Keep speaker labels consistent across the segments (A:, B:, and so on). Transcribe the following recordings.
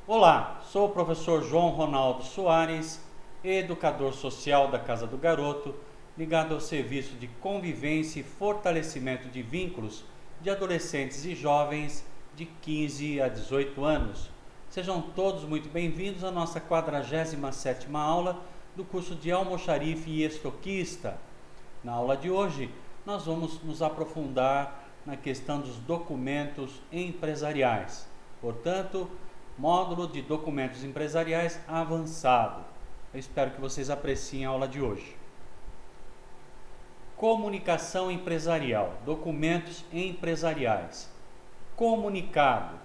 A: Olá, sou o professor João Ronaldo Soares, educador social da Casa do Garoto, ligado ao serviço de convivência e fortalecimento de vínculos de adolescentes e jovens de 15 a 18 anos. Sejam todos muito bem-vindos à nossa 47ª aula do curso de Almoxarife e Estoquista. Na aula de hoje, nós vamos nos aprofundar na questão dos documentos empresariais. Portanto, módulo de documentos empresariais avançado. Eu espero que vocês apreciem a aula de hoje. Comunicação empresarial, documentos empresariais. Comunicado,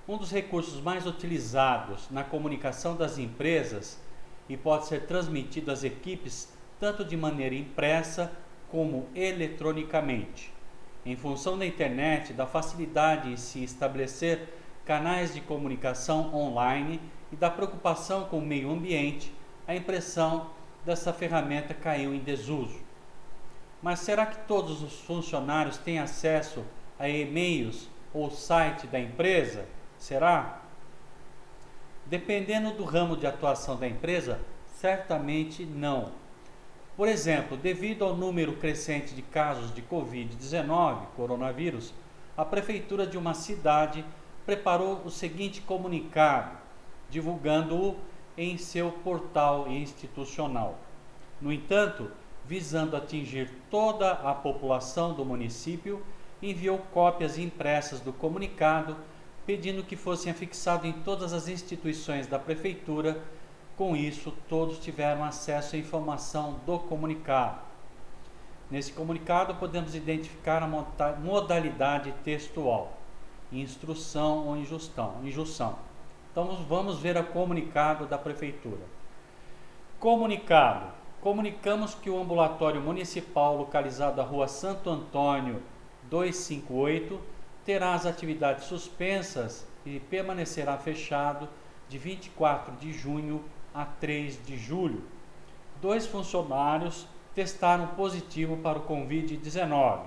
A: um dos recursos mais utilizados na comunicação das empresas e pode ser transmitido às equipes tanto de maneira impressa como eletronicamente. Em função da internet, da facilidade em se estabelecer canais de comunicação online e da preocupação com o meio ambiente, a impressão dessa ferramenta caiu em desuso. Mas será que todos os funcionários têm acesso a e-mails ou site da empresa? Será? Dependendo do ramo de atuação da empresa, certamente não. Por exemplo, devido ao número crescente de casos de Covid-19, coronavírus, a prefeitura de uma cidade preparou o seguinte comunicado, divulgando-o em seu portal institucional. No entanto, visando atingir toda a população do município, enviou cópias impressas do comunicado, pedindo que fossem afixados em todas as instituições da prefeitura. Com isso, todos tiveram acesso à informação do comunicado. Nesse comunicado, podemos identificar a modalidade textual, instrução ou injunção. Então, vamos ver o comunicado da prefeitura. Comunicado. Comunicamos que o ambulatório municipal localizado na Rua Santo Antônio 258 terá as atividades suspensas e permanecerá fechado de 24 de junho a 3 de julho. 2 funcionários testaram positivo para o Covid-19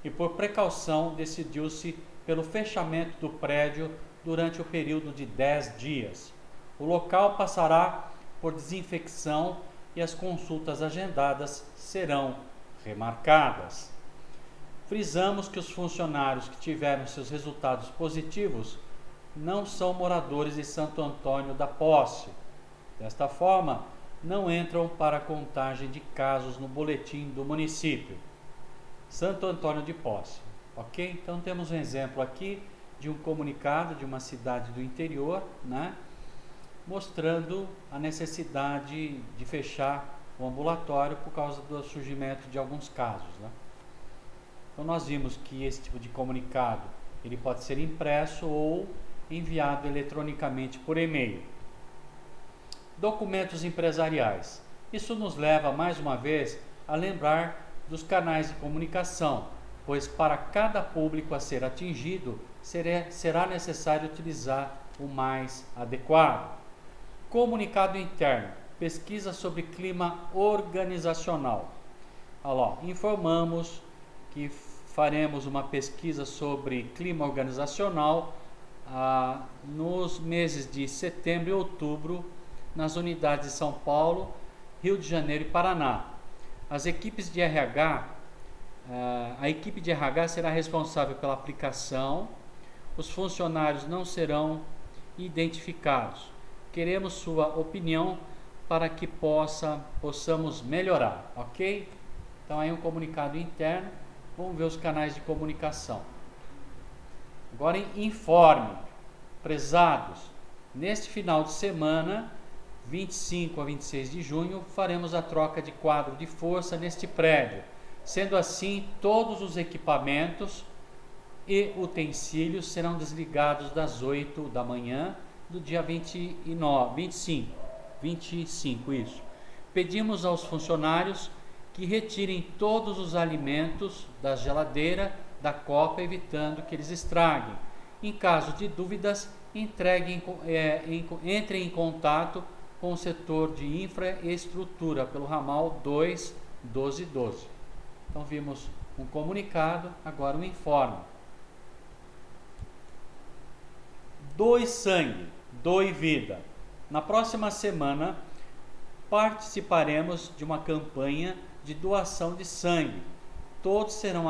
A: e, por precaução, decidiu-se pelo fechamento do prédio durante o período de 10 dias. O local passará por desinfecção e as consultas agendadas serão remarcadas. Frisamos que os funcionários que tiveram seus resultados positivos não são moradores de Santo Antônio da Posse. Desta forma, não entram para a contagem de casos no boletim do município. Santo Antônio de Posse, ok? Então temos um exemplo aqui de um comunicado de uma cidade do interior, né? Mostrando a necessidade de fechar o ambulatório por causa do surgimento de alguns casos, né? Então nós vimos que esse tipo de comunicado ele pode ser impresso ou enviado eletronicamente por e-mail. Documentos empresariais. Isso nos leva mais uma vez a lembrar dos canais de comunicação, pois para cada público a ser atingido será necessário utilizar o mais adequado. Comunicado interno. Pesquisa sobre clima organizacional. Informamos que faremos uma pesquisa sobre clima organizacional nos meses de setembro e outubro nas unidades de São Paulo, Rio de Janeiro e Paraná. As equipes de RH, a equipe de RH será responsável pela aplicação, os funcionários não serão identificados. Queremos sua opinião para que possamos melhorar, ok? Então aí um comunicado interno, vamos ver os canais de comunicação. Agora informe, prezados, neste final de semana, 25 a 26 de junho, faremos a troca de quadro de força neste prédio. Sendo assim, todos os equipamentos e utensílios serão desligados das 8 da manhã do dia 25, isso. Pedimos aos funcionários que retirem todos os alimentos da geladeira, da copa, evitando que eles estraguem. Em caso de dúvidas, entrem em contato com o setor de infraestrutura pelo ramal 21212. Então vimos um comunicado, agora um informe. Doe sangue. Doe Vida. Na próxima semana, participaremos de uma campanha de doação de sangue. Todos serão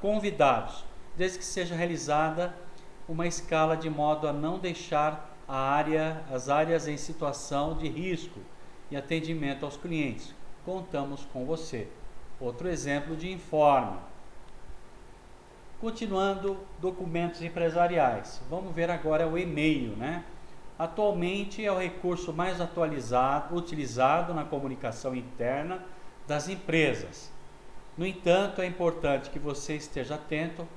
A: convidados, desde que seja realizada uma escala de modo a não deixar as áreas em situação de risco e atendimento aos clientes. Contamos com você. Outro exemplo de informe. Continuando, documentos empresariais. Vamos ver agora o e-mail, né? Atualmente é o recurso mais utilizado na comunicação interna das empresas. No entanto, é importante que você esteja atento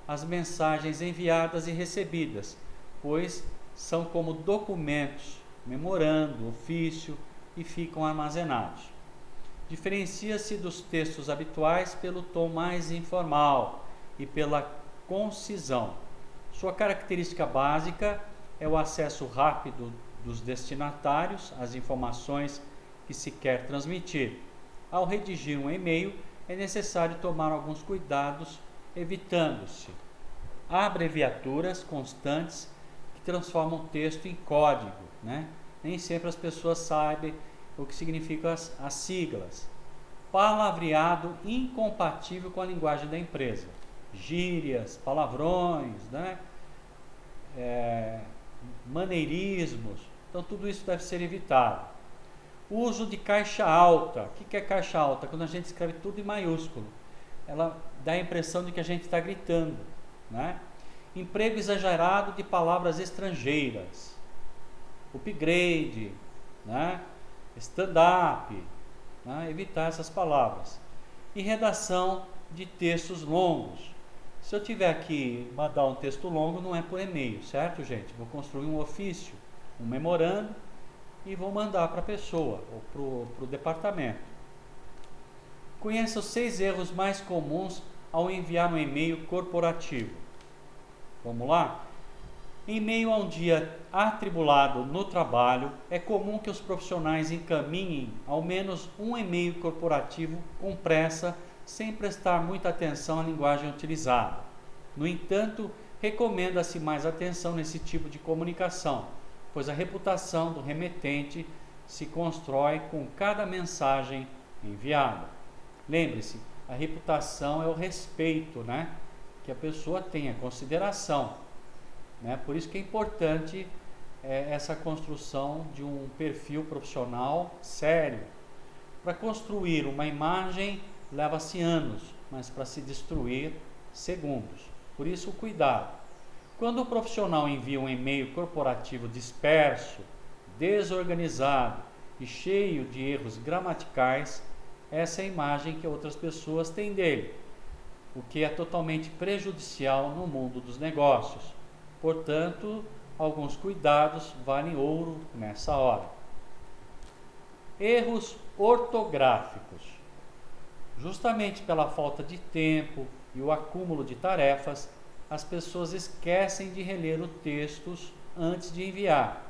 A: às mensagens enviadas e recebidas, pois são como documentos, memorando, ofício e ficam armazenados. Diferencia-se dos textos habituais pelo tom mais informal e pela concisão. Sua característica básica é o acesso rápido dos destinatários às informações que se quer transmitir. Ao redigir um e-mail, é necessário tomar alguns cuidados, evitando-se abreviaturas constantes que transformam o texto em código, né? Nem sempre as pessoas sabem o que significam as siglas. Palavreado incompatível com a linguagem da empresa. Gírias, palavrões, né? Maneirismos. Então tudo isso deve ser evitado. O uso de caixa alta. O que é caixa alta? Quando a gente escreve tudo em maiúsculo. Ela dá a impressão de que a gente está gritando, né? Emprego exagerado de palavras estrangeiras. Upgrade, né? Stand-up, né? Evitar essas palavras. E redação de textos longos. Se eu tiver que mandar um texto longo, não é por e-mail, certo, gente? Vou construir um ofício, um memorando e vou mandar para a pessoa ou para o departamento. Conheça os 6 erros mais comuns ao enviar um e-mail corporativo. Vamos lá? Em meio a um dia atribulado no trabalho, é comum que os profissionais encaminhem ao menos um e-mail corporativo com pressa, sem prestar muita atenção à linguagem utilizada. No entanto, recomenda-se mais atenção nesse tipo de comunicação, pois a reputação do remetente se constrói com cada mensagem enviada. Lembre-se, a reputação é o respeito, né? Que a pessoa tenha, consideração, né? Por isso que é importante essa construção de um perfil profissional sério. Para construir uma imagem leva-se anos, mas para se destruir, segundos. Por isso, o cuidado. Quando o profissional envia um e-mail corporativo disperso, desorganizado e cheio de erros gramaticais, essa é a imagem que outras pessoas têm dele, o que é totalmente prejudicial no mundo dos negócios. Portanto, alguns cuidados valem ouro nessa hora. Erros ortográficos. Justamente pela falta de tempo e o acúmulo de tarefas, as pessoas esquecem de reler os textos antes de enviar.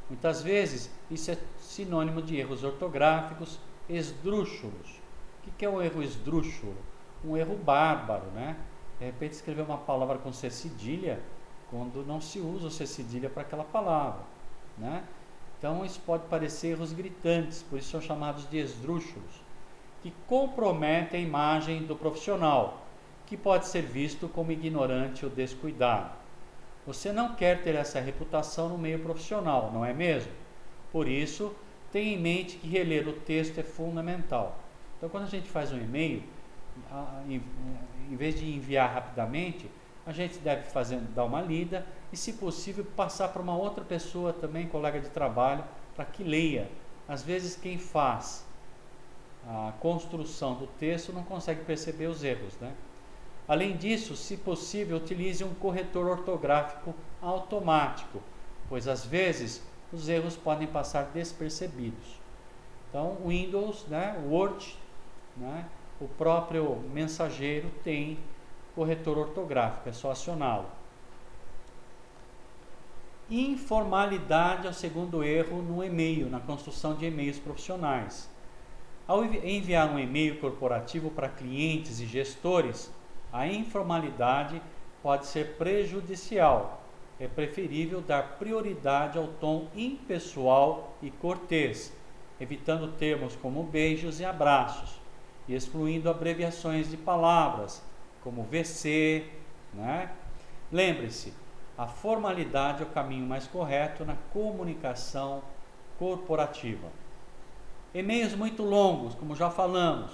A: Muitas vezes, isso é sinônimo de erros ortográficos esdrúxulos. O que é um erro esdrúxulo? Um erro bárbaro, né? De repente escrever uma palavra com C cedilha, quando não se usa o C cedilha para aquela palavra, né? Então, isso pode parecer erros gritantes, por isso são chamados de esdrúxulos, que comprometem a imagem do profissional, que pode ser visto como ignorante ou descuidado. Você não quer ter essa reputação no meio profissional, não é mesmo? Por isso, tenha em mente que reler o texto é fundamental. Então, quando a gente faz um e-mail, em vez de enviar rapidamente, a gente deve dar uma lida e, se possível, passar para uma outra pessoa também, colega de trabalho, para que leia. Às vezes, quem faz a construção do texto não consegue perceber os erros, né? Além disso, se possível, utilize um corretor ortográfico automático, pois às vezes os erros podem passar despercebidos. Então, o Windows, né, o Word, né, o próprio mensageiro tem corretor ortográfico, é só acioná-lo. Informalidade é o segundo erro no e-mail, na construção de e-mails profissionais. Ao enviar um e-mail corporativo para clientes e gestores, a informalidade pode ser prejudicial, é preferível dar prioridade ao tom impessoal e cortês, evitando termos como beijos e abraços, e excluindo abreviações de palavras, como VC, né? Lembre-se, a formalidade é o caminho mais correto na comunicação corporativa. E-mails muito longos, como já falamos.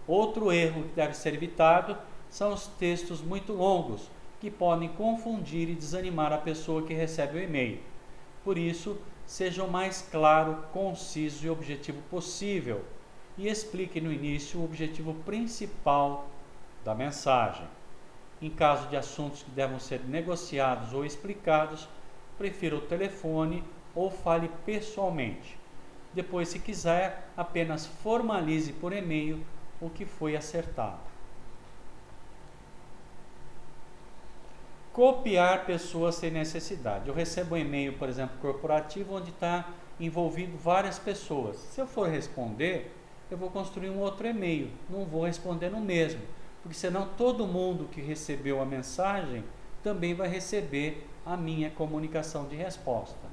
A: Outro erro que deve ser evitado são os textos muito longos, que podem confundir e desanimar a pessoa que recebe o e-mail. Por isso, seja o mais claro, conciso e objetivo possível e explique no início o objetivo principal da mensagem. Em caso de assuntos que devam ser negociados ou explicados, prefira o telefone ou fale pessoalmente. Depois, se quiser, apenas formalize por e-mail o que foi acertado. Copiar pessoas sem necessidade. Eu recebo um e-mail, por exemplo, corporativo, onde está envolvido várias pessoas. Se eu for responder, eu vou construir um outro e-mail, não vou responder no mesmo, porque senão todo mundo que recebeu a mensagem também vai receber a minha comunicação de resposta.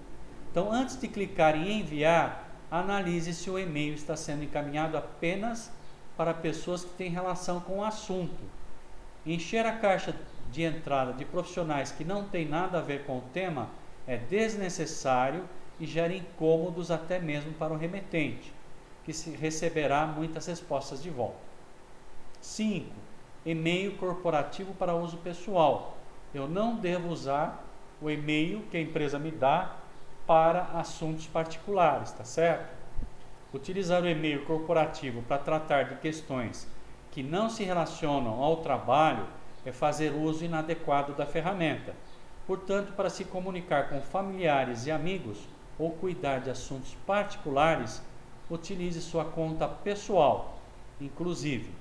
A: Então, antes de clicar em enviar, analise se o e-mail está sendo encaminhado apenas para pessoas que têm relação com o assunto. Encher a caixa de entrada de profissionais que não tem nada a ver com o tema é desnecessário e gera incômodos até mesmo para o remetente, que receberá muitas respostas de volta. 5. E-mail corporativo para uso pessoal. Eu não devo usar o e-mail que a empresa me dá para assuntos particulares, tá certo? Utilizar o e-mail corporativo para tratar de questões que não se relacionam ao trabalho é fazer uso inadequado da ferramenta. Portanto, para se comunicar com familiares e amigos ou cuidar de assuntos particulares, utilize sua conta pessoal. Inclusive,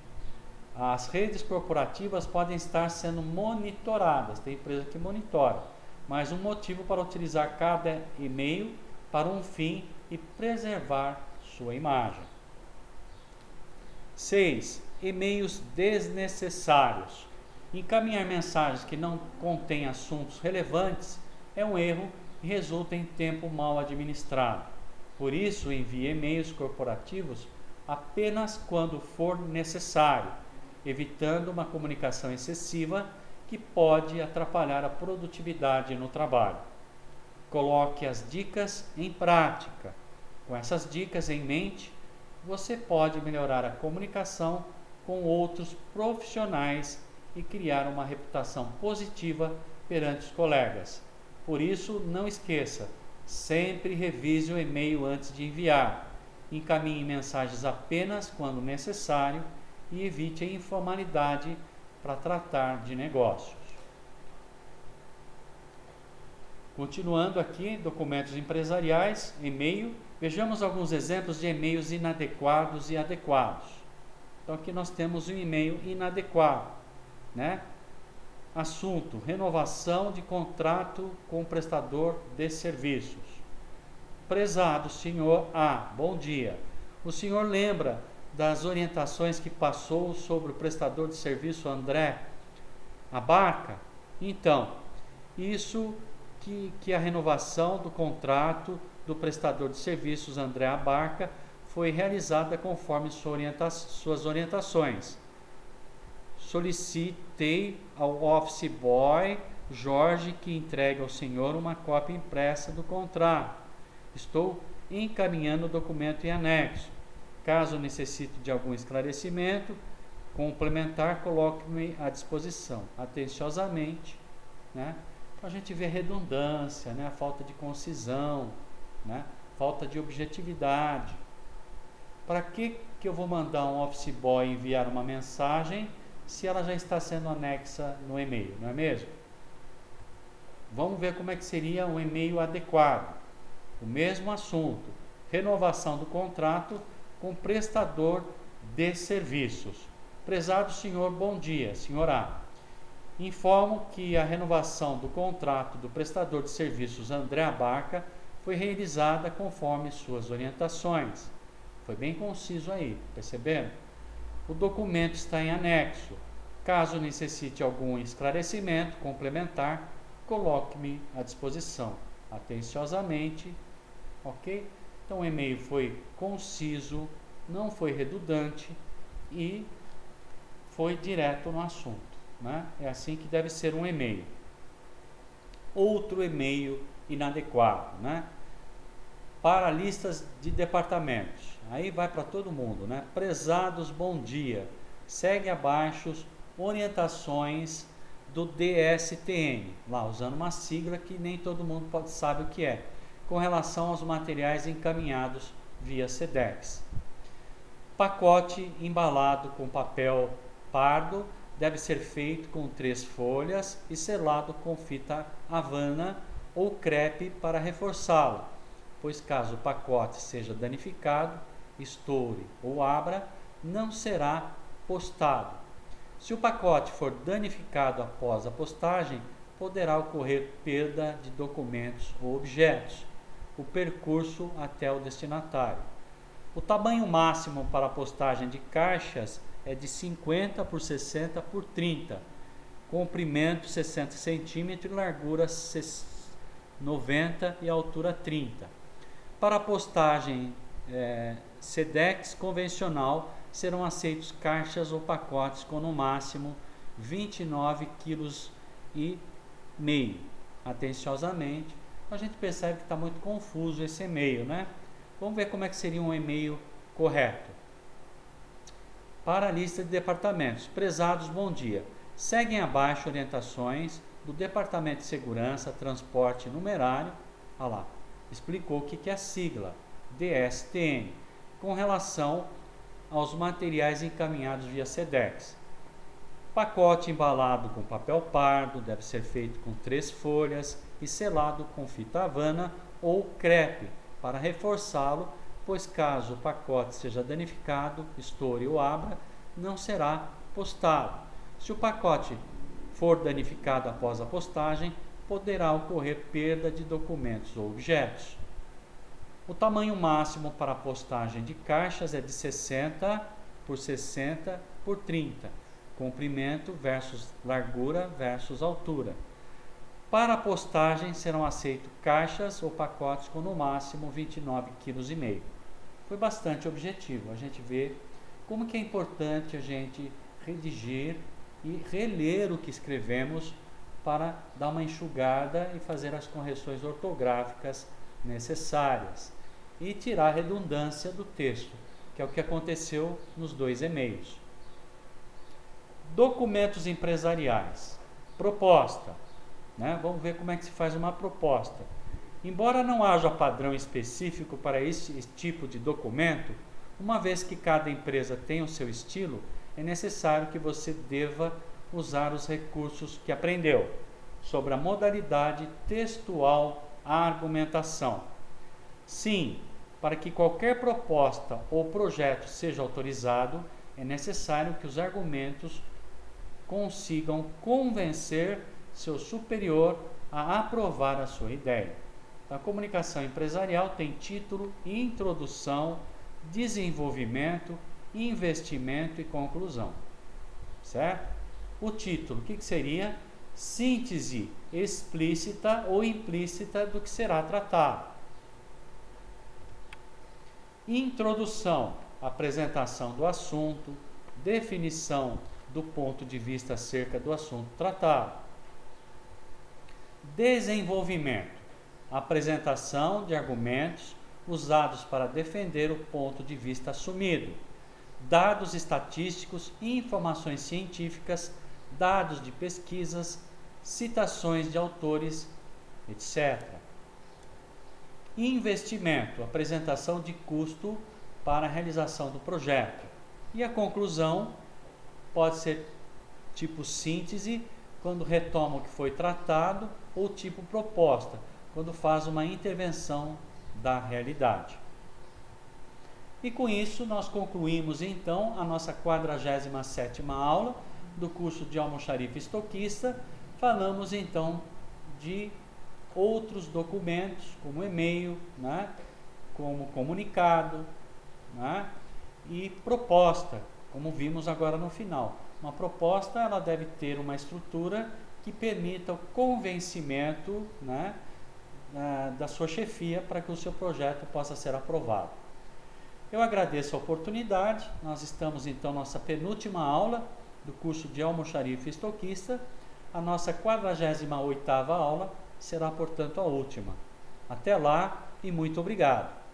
A: as redes corporativas podem estar sendo monitoradas, tem empresa que monitora, mas um motivo para utilizar cada e-mail para um fim e preservar sua imagem. 6. E-mails desnecessários. Encaminhar mensagens que não contêm assuntos relevantes é um erro e resulta em tempo mal administrado. Por isso, envie e-mails corporativos apenas quando for necessário, evitando uma comunicação excessiva que pode atrapalhar a produtividade no trabalho. Coloque as dicas em prática. Com essas dicas em mente, você pode melhorar a comunicação com outros profissionais e criar uma reputação positiva perante os colegas. Por isso, não esqueça, sempre revise o e-mail antes de enviar. Encaminhe mensagens apenas quando necessário e evite a informalidade para tratar de negócios. Continuando aqui, documentos empresariais, e-mail, vejamos alguns exemplos de e-mails inadequados e adequados. Então aqui nós temos um e-mail inadequado, né? Assunto: renovação de contrato com o prestador de serviços. Prezado senhor A, bom dia. O senhor lembra das orientações que passou sobre o prestador de serviço André Abarca? Então, isso que a renovação do contrato do prestador de serviços André Abarca foi realizada conforme suas orientações. Solicitei ao office boy Jorge que entregue ao senhor uma cópia impressa do contrato. Estou encaminhando o documento em anexo. Caso necessite de algum esclarecimento complementar, coloque-me à disposição. Atenciosamente, né? Então a gente vê redundância, né? A falta de concisão, né? Falta de objetividade. Para que eu vou mandar um office boy enviar uma mensagem se ela já está sendo anexa no e-mail, não é mesmo? Vamos ver como é que seria um e-mail adequado. O mesmo assunto, renovação do contrato com prestador de serviços. Prezado senhor, bom dia, senhor A. Informo que a renovação do contrato do prestador de serviços André Abarca foi realizada conforme suas orientações. Foi bem conciso aí, perceberam? O documento está em anexo. Caso necessite algum esclarecimento complementar, coloque-me à disposição. Atenciosamente, ok? Então o e-mail foi conciso, não foi redundante e foi direto no assunto, né? É assim que deve ser um e-mail. Outro e-mail inadequado, né? Para listas de departamentos. Aí vai para todo mundo, né? Prezados, bom dia. Segue abaixo orientações do DSTN, lá usando uma sigla que nem todo mundo sabe o que é, com relação aos materiais encaminhados via SEDEX. Pacote embalado com papel pardo deve ser feito com 3 folhas e selado com fita Havana ou crepe para reforçá-lo, pois caso o pacote seja danificado, estoure ou abra, não será postado. Se o pacote for danificado após a postagem, poderá ocorrer perda de documentos ou objetos, o percurso até o destinatário. O tamanho máximo para a postagem de caixas é de 50 por 60 por 30, comprimento 60 cm e largura 90 e altura 30. Para a postagem SEDEX convencional, serão aceitos caixas ou pacotes com no máximo 29,5 kg. Atenciosamente, a gente percebe que está muito confuso esse e-mail, né? Vamos ver como é que seria um e-mail correto. Para a lista de departamentos. Prezados, bom dia. Seguem abaixo orientações do Departamento de Segurança, Transporte e Numerário. Olha lá, explicou o que é a sigla, DSTN, com relação aos materiais encaminhados via SEDEX. Pacote embalado com papel pardo deve ser feito com 3 folhas e selado com fita Havana ou crepe para reforçá-lo, pois caso o pacote seja danificado, estoure ou abra, não será postado. Se o pacote for danificado após a postagem, poderá ocorrer perda de documentos ou objetos. O tamanho máximo para a postagem de caixas é de 60 por 60 por 30, comprimento versus largura versus altura. Para a postagem serão aceitos caixas ou pacotes com no máximo 29,5 kg. Foi bastante objetivo. A gente vê como que é importante a gente redigir e reler o que escrevemos para dar uma enxugada e fazer as correções ortográficas necessárias e tirar a redundância do texto, que é o que aconteceu nos 2 e-mails. Documentos empresariais. Proposta. Né? Vamos ver como é que se faz uma proposta. Embora não haja padrão específico para esse tipo de documento, uma vez que cada empresa tem o seu estilo, é necessário que você deva usar os recursos que aprendeu sobre a modalidade textual à argumentação. Sim, para que qualquer proposta ou projeto seja autorizado, é necessário que os argumentos consigam convencer seu superior a aprovar a sua ideia. A comunicação empresarial tem título, introdução, desenvolvimento, investimento e conclusão. Certo? O título, o que seria? Síntese explícita ou implícita do que será tratado. Introdução, apresentação do assunto, definição do ponto de vista acerca do assunto tratado. Desenvolvimento, apresentação de argumentos usados para defender o ponto de vista assumido, dados estatísticos, informações científicas, dados de pesquisas, citações de autores, etc. Investimento, apresentação de custo para a realização do projeto. E a conclusão pode ser tipo síntese, quando retoma o que foi tratado, ou tipo proposta, quando faz uma intervenção da realidade. E com isso nós concluímos então a nossa 47ª aula do curso de Almoxarife Estoquista. Falamos então de outros documentos, como e-mail, né, como comunicado, né, e proposta, como vimos agora no final. Uma proposta ela deve ter uma estrutura que permita o convencimento, né, da sua chefia para que o seu projeto possa ser aprovado. Eu agradeço a oportunidade. Nós estamos então nossa penúltima aula do curso de almoxarife estoquista. A nossa 48ª aula será, portanto, a última. Até lá e muito obrigado.